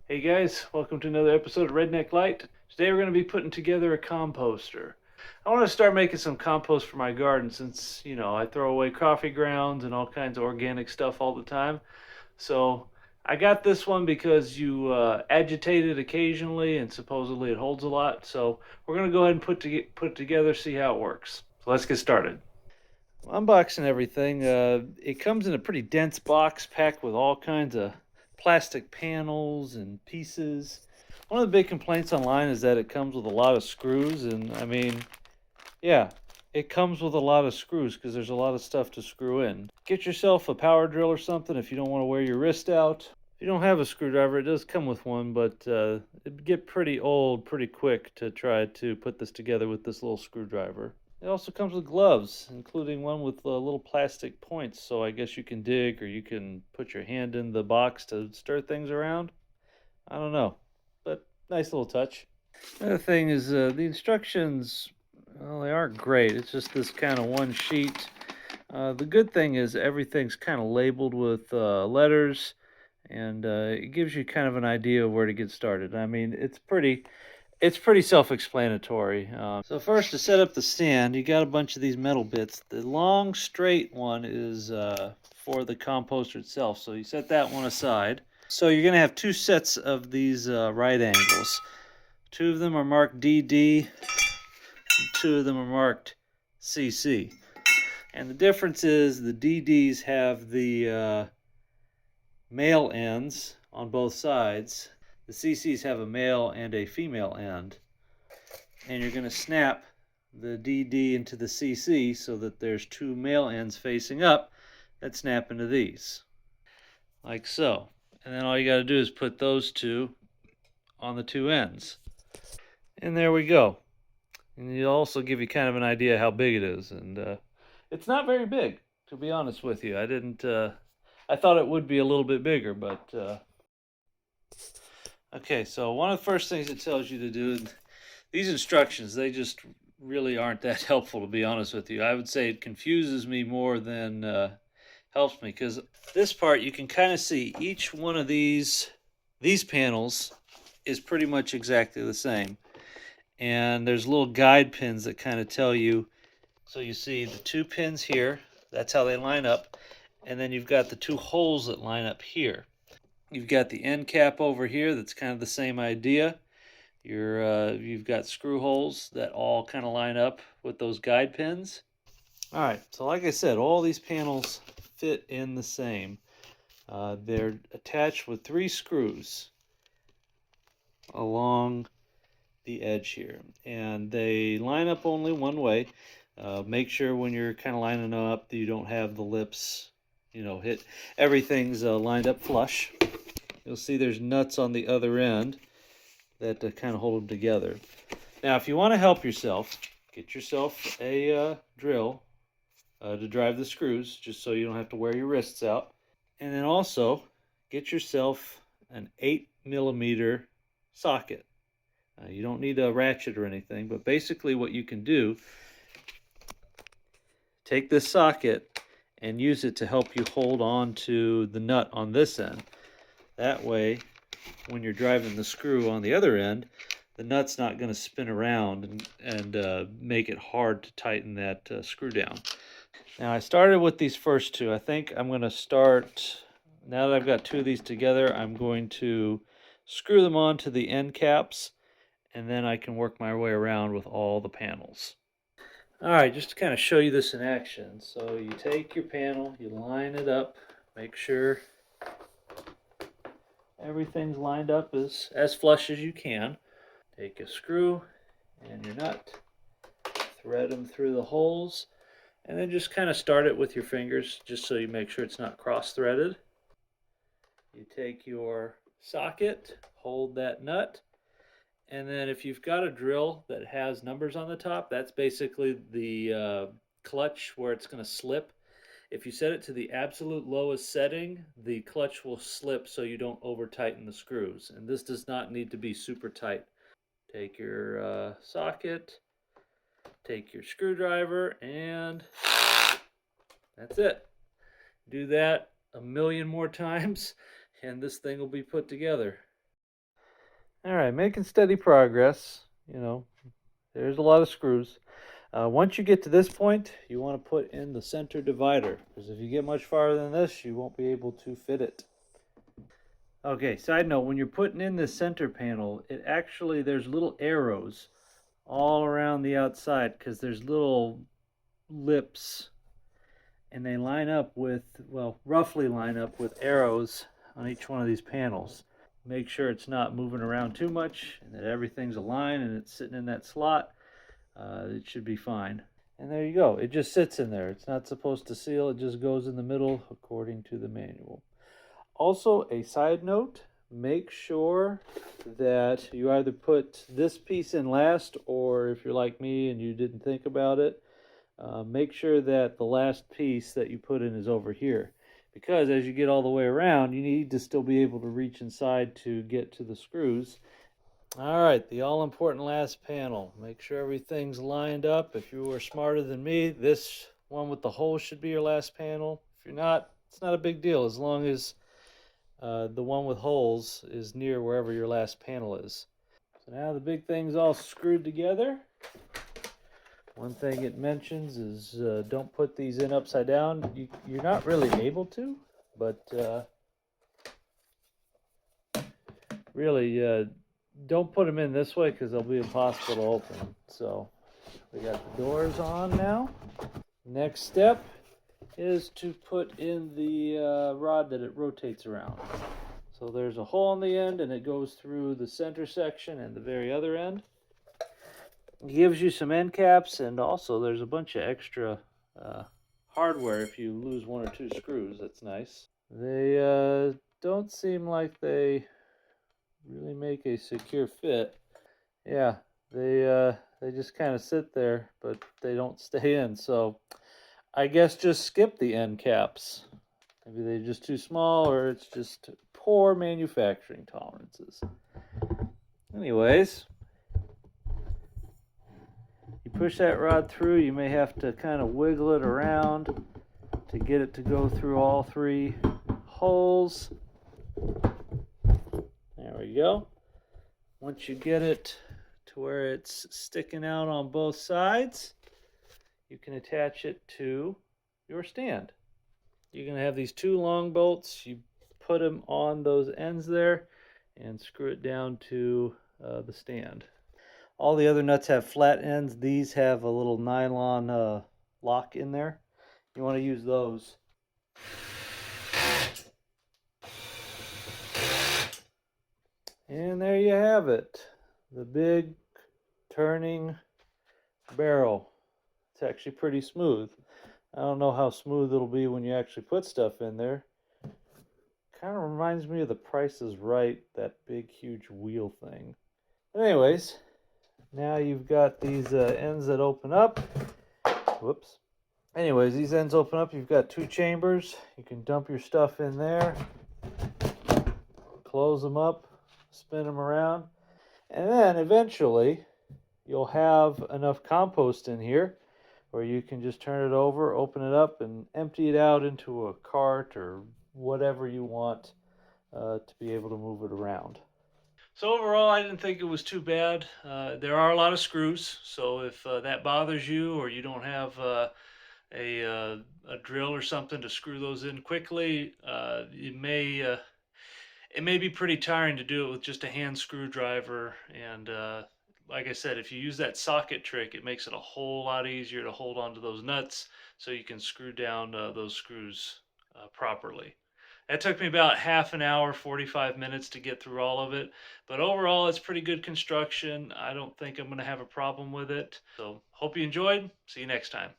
Hey guys, welcome to another episode of Redneck Light. Today we're going to be putting together a composter. I want to start making some compost for my garden since, I throw away coffee grounds and all kinds of organic stuff all the time. So I got this one because you agitate it occasionally and supposedly it holds a lot. So we're going to go ahead and put it together, see how it works. So let's get started. Unboxing everything. It comes in a pretty dense box packed with all kinds of plastic panels and pieces. One of the big complaints online is that it comes with a lot of screws, and I mean, yeah, it comes with a lot of screws because there's a lot of stuff to screw in. Get yourself a power drill or something if you don't want to wear your wrist out. If you don't have a screwdriver, it does come with one, but it'd get pretty old pretty quick to try to put this together with this little screwdriver. It also comes with gloves, including one with little plastic points, so I guess you can dig or you can put your hand in the box to stir things around. I don't know, but nice little touch. Another thing is the instructions, well, they aren't great. It's just this kind of one sheet. The good thing is everything's kind of labeled with letters, and it gives you kind of an idea of where to get started. I mean, it's pretty self-explanatory. So first, to set up the stand, you got a bunch of these metal bits. The long straight one is for the composter itself, so you set that one aside. So you're going to have two sets of these right angles. Two of them are marked DD, two of them are marked CC. And the difference is the DDs have the male ends on both sides. The CCs have a male and a female end. And you're going to snap the DD into the CC so that there's two male ends facing up that snap into these, like so. And then all you got to do is put those two on the two ends. And there we go. And it'll also give you kind of an idea how big it is. And it's not very big, to be honest with you. I thought it would be a little bit bigger, but okay, so one of the first things it tells you to do, these instructions, they just really aren't that helpful, to be honest with you. I would say it confuses me more than helps me, because this part you can kind of see each one of these panels is pretty much exactly the same. And there's little guide pins that kind of tell you. So you see the two pins here, that's how they line up. And then you've got the two holes that line up here. You've got the end cap over here that's kind of the same idea. You've got screw holes that all kind of line up with those guide pins. All right, so like I said, all these panels fit in the same. They're attached with 3 screws along the edge here, and they line up only one way. Make sure when you're kind of lining them up that you don't have the lips, hit. Everything's lined up flush. You'll see there's nuts on the other end that kind of hold them together. Now, if you want to help yourself, get yourself a drill to drive the screws, just so you don't have to wear your wrists out. And then also, get yourself an 8mm socket. You don't need a ratchet or anything, but basically what you can do, take this socket and use it to help you hold on to the nut on this end. That way, when you're driving the screw on the other end, the nut's not going to spin around and make it hard to tighten that screw down. Now, I started with these first two. I think I'm going to start, now that I've got 2 of these together, I'm going to screw them onto the end caps, and then I can work my way around with all the panels. All right, just to kind of show you this in action. So you take your panel, you line it up, make sure everything's lined up as flush as you can. Take a screw and your nut, thread them through the holes, and then just kind of start it with your fingers just so you make sure it's not cross-threaded. You take your socket, hold that nut, and then if you've got a drill that has numbers on the top, that's basically the clutch where it's going to slip. If you set it to the absolute lowest setting, the clutch will slip so you don't over tighten the screws. And this does not need to be super tight. Take your socket, take your screwdriver, and that's it. Do that a million more times and this thing will be put together. All right, making steady progress. You know, there's a lot of screws. Once you get to this point, you want to put in the center divider, because if you get much farther than this, you won't be able to fit it. Okay, side note, when you're putting in the center panel, there's little arrows all around the outside, because there's little lips, and they line up with, well, roughly line up with arrows on each one of these panels. Make sure it's not moving around too much and that everything's aligned and it's sitting in that slot. It should be fine. And there you go. It just sits in there. It's not supposed to seal. It just goes in the middle according to the manual. Also, a side note, make sure that you either put this piece in last, or if you're like me and you didn't think about it, make sure that the last piece that you put in is over here. Because as you get all the way around, you need to still be able to reach inside to get to the screws. All right, the all-important last panel. Make sure everything's lined up. If you are smarter than me, this one with the hole should be your last panel. If you're not, it's not a big deal, as long as the one with holes is near wherever your last panel is. So now the big thing's all screwed together. One thing it mentions is don't put these in upside down. You're not really able to, but really don't put them in this way because they'll be impossible to open. So we got the doors on now. Next step is to put in the rod that it rotates around. So there's a hole in the end and it goes through the center section and the very other end. It gives you some end caps, and also there's a bunch of extra hardware if you lose one or two screws. That's nice. They don't seem like they really make a secure fit. Yeah, they just kind of sit there, but they don't stay in. So I guess just skip the end caps. Maybe they're just too small, or it's just poor manufacturing tolerances. Anyways, you push that rod through, you may have to kind of wiggle it around to get it to go through all three holes. There we go. Once you get it to where it's sticking out on both sides, you can attach it to your stand. You're going to have these two long bolts. You put them on those ends there and screw it down to the stand. All the other nuts have flat ends. These have a little nylon lock in there. You want to use those. And there you have it. The big turning barrel. It's actually pretty smooth. I don't know how smooth it'll be when you actually put stuff in there. Kind of reminds me of The Price is Right, that big huge wheel thing. Anyways, now you've got these ends that open up. Whoops. Anyways, these ends open up. You've got two chambers. You can dump your stuff in there. Close them up. Spin them around. And then eventually you'll have enough compost in here where you can just turn it over, open it up, and empty it out into a cart or whatever you want to be able to move it around. So overall, I didn't think it was too bad. There are a lot of screws, so if that bothers you or you don't have a drill or something to screw those in quickly, it may be pretty tiring to do it with just a hand screwdriver. And like I said, if you use that socket trick, it makes it a whole lot easier to hold onto those nuts so you can screw down those screws properly. That took me about half an hour, 45 minutes to get through all of it. But overall, it's pretty good construction. I don't think I'm going to have a problem with it. So hope you enjoyed. See you next time.